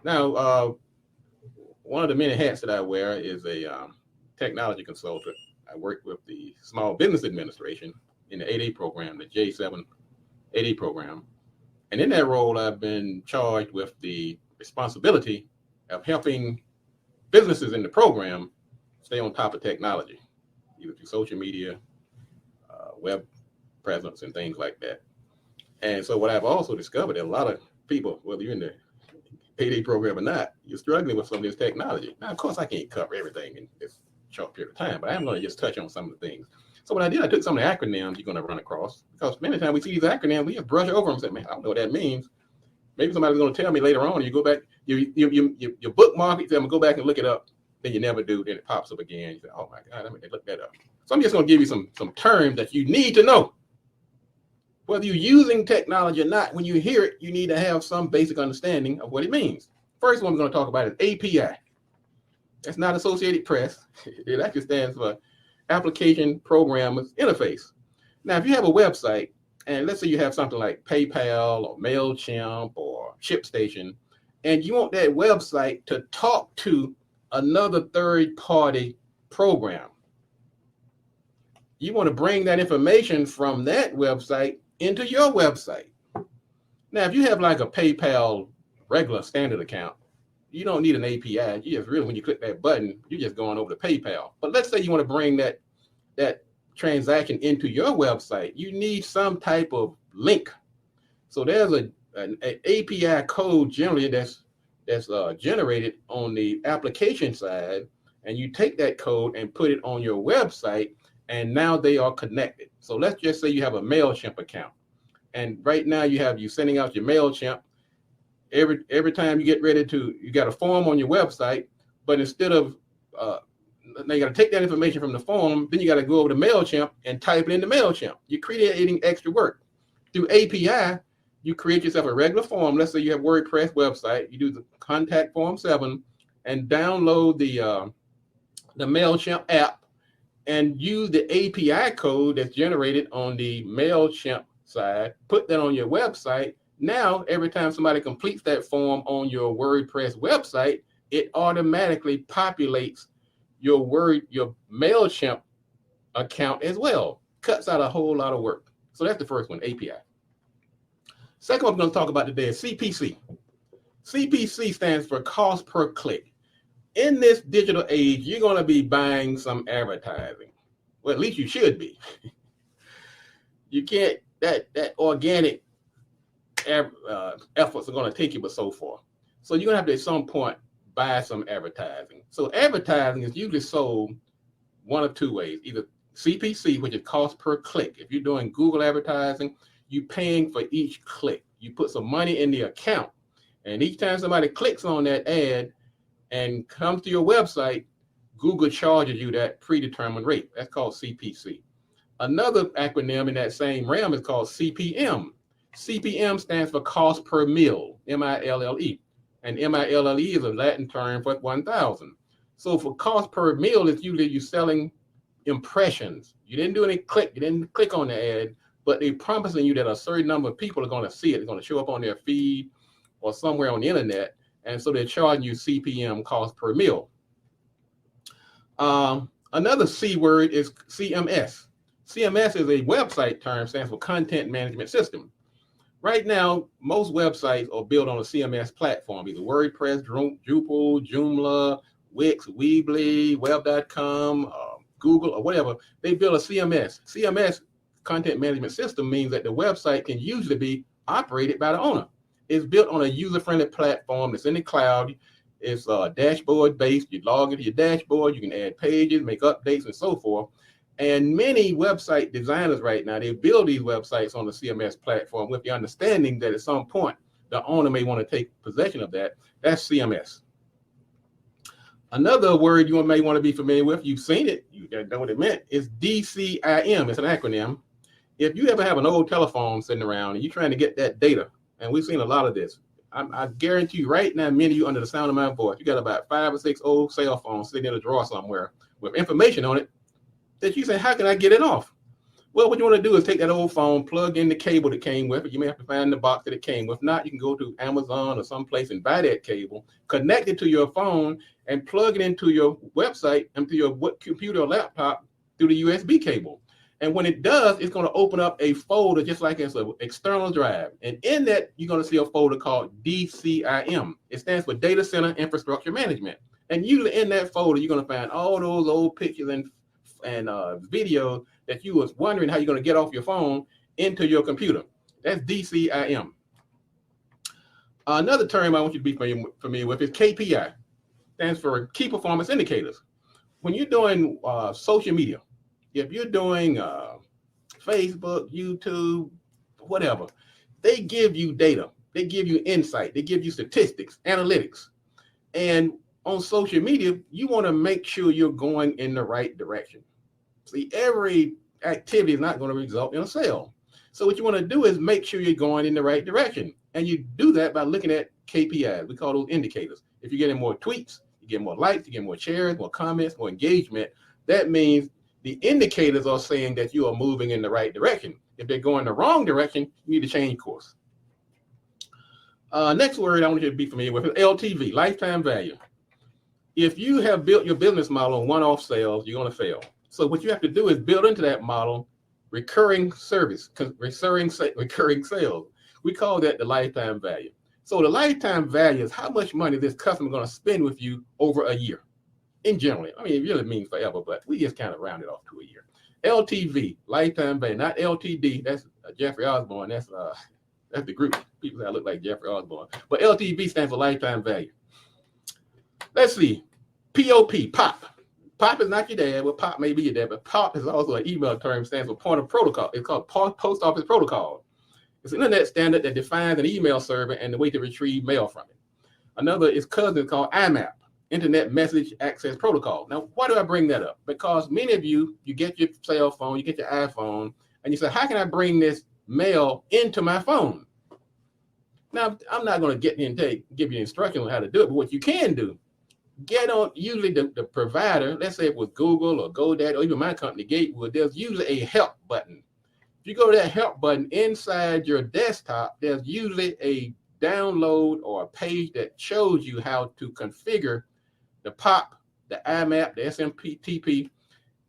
Now, one of the many hats that I wear is a technology consultant. I work with the Small Business Administration in the 8A program, the J7 8A program. And in that role, I've been charged with the responsibility of helping businesses in the program stay on top of technology, either through social media, web presence, and things like that. And so, what I've also discovered that a lot of people, whether you're in the 8A program or not, you're struggling with some of this technology. Now, of course, I can't cover everything in this short period of time, but I'm going to just touch on some of the things. So what I did, I took some of the acronyms you're going to run across, because many times we see these acronyms, we just brush over them and say, man, I don't know what that means. Maybe somebody's going to tell me later on. You go back, you bookmark it, I'm going to go back and look it up. Then you never do. Then it pops up again. You say, oh my God, I mean, they look that up. So I'm just going to give you some terms that you need to know. Whether you're using technology or not, when you hear it, you need to have some basic understanding of what it means. First one we're going to talk about is API. That's not Associated Press. It actually stands for Application Programmers Interface. Now, if you have a website, and let's say you have something like PayPal or MailChimp or ShipStation, and you want that website to talk to another third-party program, you want to bring that information from that website into your website. Now, if you have like a PayPal regular standard account, you don't need an API. You just really, when you click that button, you're just going over to PayPal. But let's say you want to bring that transaction into your website, you need some type of link. So there's an API code generally that's generated on the application side, and you take that code and put it on your website, and now they are connected. So let's just say you have a MailChimp account, and right now you sending out your MailChimp. Every time you get ready you got a form on your website, but instead of now you got to take that information from the form, then you got to go over to MailChimp and type it into MailChimp. You're creating extra work. Through API, you create yourself a regular form. Let's say you have WordPress website. You do the contact form 7 and download the MailChimp app and use the API code that's generated on the MailChimp side, put that on your website. Now, every time somebody completes that form on your WordPress website, it automatically populates your MailChimp account as well. Cuts out a whole lot of work. So that's the first one, API. Second one I'm going to talk about today is CPC. CPC stands for cost per click. In this digital age, you're going to be buying some advertising. Well, at least you should be. You can't, that organic efforts are going to take you but so far. So you're going to have to at some point buy some advertising. So advertising is usually sold one of two ways, either CPC, which is cost per click. If you're doing Google advertising, you're paying for each click. You put some money in the account, and each time somebody clicks on that ad and comes to your website, Google charges you that predetermined rate. That's called CPC. Another acronym in that same realm is called CPM. CPM stands for cost per mille, M-I-L-L-E. And M-I-L-L-E is a Latin term for 1,000. So for cost per mille, it's usually you're selling impressions. You didn't do any click, you didn't click on the ad, but they're promising you that a certain number of people are going to see it. It's going to show up on their feed or somewhere on the internet. And so they're charging you CPM, cost per mille. Another C word is CMS. CMS is a website term, stands for Content Management System. Right now, most websites are built on a CMS platform, either WordPress, Drupal, Joomla, Wix, Weebly, Web.com, Google, or whatever. They build a CMS. CMS, Content Management System, means that the website can usually be operated by the owner. It's built on a user-friendly platform that's in the cloud. It's dashboard-based. You log into your dashboard. You can add pages, make updates, and so forth. And many website designers right now, they build these websites on the CMS platform with the understanding that at some point, the owner may want to take possession of that. That's CMS. Another word you may want to be familiar with, you've seen it, you know what it meant, is DCIM. It's an acronym. If you ever have an old telephone sitting around and you're trying to get that data, and we've seen a lot of this, I guarantee you right now, many of you under the sound of my voice, you got about 5 or 6 old cell phones sitting in a drawer somewhere with information on it that you say, how can I get it off? Well, what you want to do is take that old phone, plug in the cable that came with it. You may have to find the box that it came with. If not, you can go to Amazon or someplace and buy that cable, connect it to your phone, and plug it into your website and to your computer or laptop through the USB cable. And when it does, it's going to open up a folder just like it's an external drive. And in that, you're going to see a folder called DCIM. It stands for Data Center Infrastructure Management. And usually in that folder, you're going to find all those old pictures and videos that you was wondering how you're going to get off your phone into your computer. That's DCIM. Another term I want you to be familiar with is KPI. Stands for Key Performance Indicators. When you're doing social media, if you're doing Facebook, YouTube, whatever, they give you data. They give you insight. They give you statistics, analytics. And on social media, you want to make sure you're going in the right direction. See, every activity is not going to result in a sale. So what you want to do is make sure you're going in the right direction. And you do that by looking at KPIs. We call those indicators. If you're getting more tweets, you get more likes, you get more shares, more comments, more engagement. That means the indicators are saying that you are moving in the right direction. If they're going the wrong direction, you need to change course. Next word I want you to be familiar with is LTV, lifetime value. If you have built your business model on one-off sales, you're going to fail. So what you have to do is build into that model recurring service, recurring sales. We call that the lifetime value. So the lifetime value is how much money this customer is going to spend with you over a year. In general, I mean, it really means forever, but we just kind of round it off to a year. LTV, lifetime value, not LTD. That's Jeffrey Osborne. That's the group. People that look like Jeffrey Osborne. But LTV stands for lifetime value. Let's see. POP, POP. POP is not your dad. Well, POP may be your dad, but POP is also an email term, stands for point of protocol. It's called Post Office Protocol. It's an internet standard that defines an email server and the way to retrieve mail from it. Another is cousin called IMAP, Internet Message Access Protocol. Now, why do I bring that up? Because many of you get your cell phone, you get your iPhone, and you say, how can I bring this mail into my phone? Now, I'm not going to get in and give you instructions on how to do it, but what you can do, get on, usually the provider, let's say it was Google or GoDaddy or even my company, Gatewood, there's usually a help button. If you go to that help button inside your desktop, there's usually a download or a page that shows you how to configure the POP, the IMAP, the SMTP,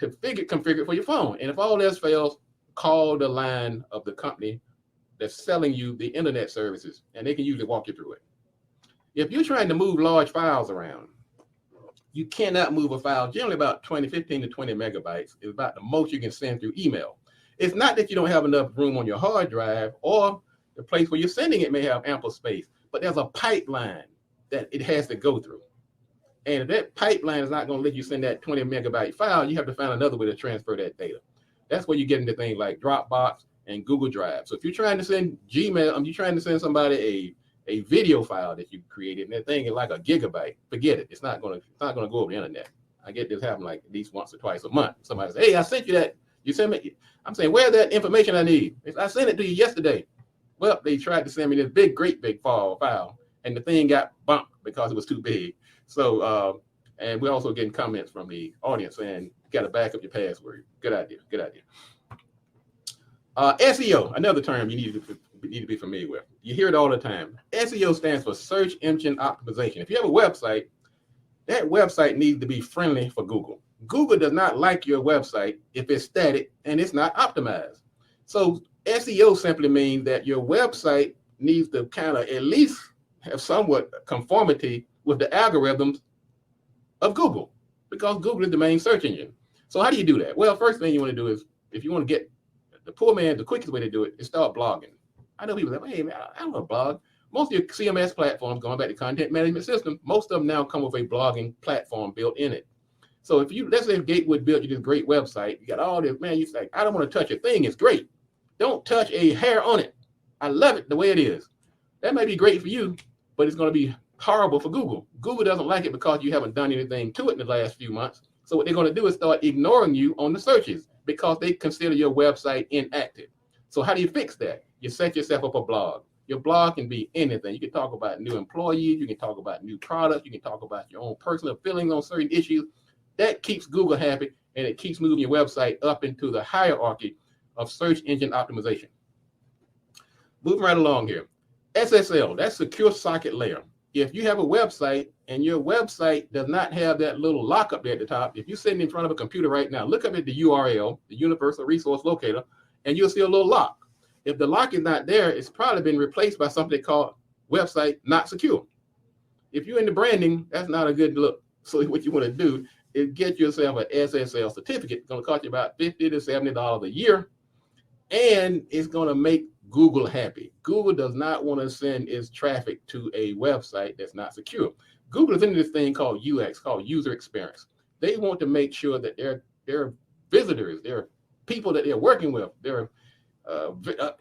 to configure it for your phone. And if all else fails, call the line of the company that's selling you the internet services, and they can usually walk you through it. If you're trying to move large files around, you cannot move a file, generally about 15 to 20 megabytes is about the most you can send through email. It's not that you don't have enough room on your hard drive or the place where you're sending it may have ample space, but there's a pipeline that it has to go through. And if that pipeline is not going to let you send that 20 megabyte file, you have to find another way to transfer that data. That's where you get into things like Dropbox and Google Drive. So if you're trying to send Gmail, you're trying to send somebody a video file that you created, and that thing is like a gigabyte, forget it. It's not going to go over the internet. I get this happen like at least once or twice a month. Somebody says, hey, I sent you that. You send me. I'm saying, where's that information I need? I sent it to you yesterday. Well, they tried to send me this great big file, and the thing got bumped because it was too big. So, and we're also getting comments from the audience saying, you got to back up your password. Good idea. SEO, another term you need to be familiar with. You hear it all the time. SEO stands for Search Engine Optimization. If you have a website, that website needs to be friendly for Google. Google does not like your website if it's static and it's not optimized. So SEO simply means that your website needs to kind of at least have somewhat conformity with the algorithms of Google, because Google is the main search engine. So how do you do that? Well, first thing you want to do is, if you want to get the poor man, the quickest way to do it is start blogging. I know people say, hey, man, I don't want to blog. Most of your CMS platforms, going back to content management system, most of them now come with a blogging platform built in it. So if let's say if Gatewood built you this great website, you got all this, man, you say, I don't want to touch a thing. It's great. Don't touch a hair on it. I love it the way it is. That may be great for you, but it's going to be horrible for Google. Google doesn't like it because you haven't done anything to it in the last few months. So what they're going to do is start ignoring you on the searches because they consider your website inactive. So how do you fix that? You set yourself up a blog. Your blog can be anything. You can talk about new employees. You can talk about new products. You can talk about your own personal feelings on certain issues. That keeps Google happy, and it keeps moving your website up into the hierarchy of search engine optimization. Moving right along here. SSL, that's secure socket layer. If you have a website and your website does not have that little lockup there at the top, if you're sitting in front of a computer right now, look up at the URL, the Universal Resource Locator, and you'll see a little lock. If the lock is not there, it's probably been replaced by something called website not secure. If you're into branding, that's not a good look. So what you want to do is get yourself an SSL certificate. It's going to cost you about $50 to $70 a year, and it's going to make Google happy. Google does not want to send its traffic to a website that's not secure. Google is into this thing called UX, called user experience. They want to make sure that their visitors, their people that they're working with, their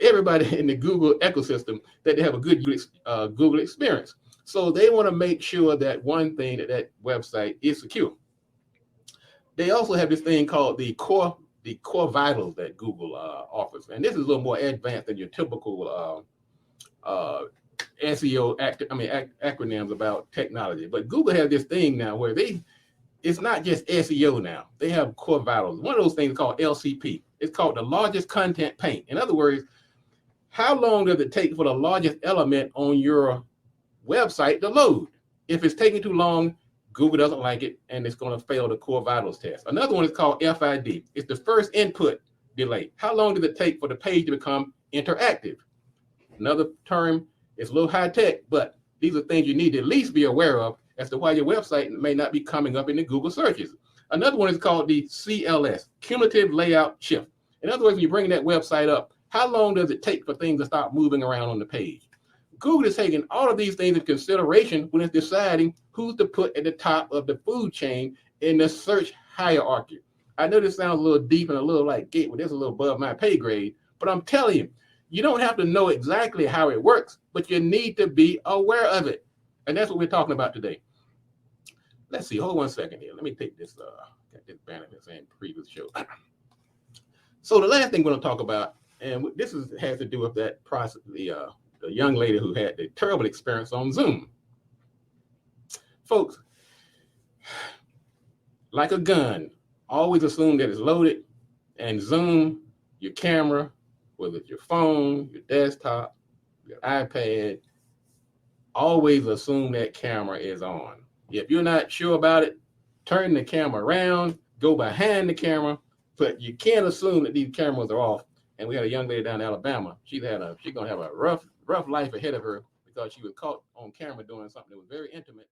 everybody in the Google ecosystem, that they have a good Google experience. So they want to make sure that one thing, that website is secure. They also have this thing called the core vitals that Google offers, and this is a little more advanced than your typical SEO acronyms about technology. But Google has this thing now where it's not just SEO now. They have core vitals. One of those things is called LCP. It's called the largest content paint. In other words, how long does it take for the largest element on your website to load? If it's taking too long, Google doesn't like it, and it's going to fail the core vitals test. Another one is called FID. It's the first input delay. How long does it take for the page to become interactive? Another term is a little high tech, but these are things you need to at least be aware of as to why your website may not be coming up in the Google searches. Another one is called the CLS, cumulative layout shift. In other words, when you bring that website up, how long does it take for things to start moving around on the page? Google is taking all of these things into consideration when it's deciding who's to put at the top of the food chain in the search hierarchy. I know this sounds a little deep and a little like Gatewood. This is a little above my pay grade, but I'm telling you, you don't have to know exactly how it works, but you need to be aware of it. And that's what we're talking about today. Let's see. Hold one second here. Let me take this. Got this banner that's in previous show. So the last thing we're going to talk about, and this has to do with that process, the young lady who had the terrible experience on Zoom. Folks, like a gun, always assume that it's loaded, and Zoom, your camera, whether it's your phone, your desktop, your iPad, always assume that camera is on. If you're not sure about it, turn the camera around, go behind the camera, but you can't assume that these cameras are off. And we had a young lady down in Alabama. She's gonna have a rough life ahead of her because she was caught on camera doing something that was very intimate.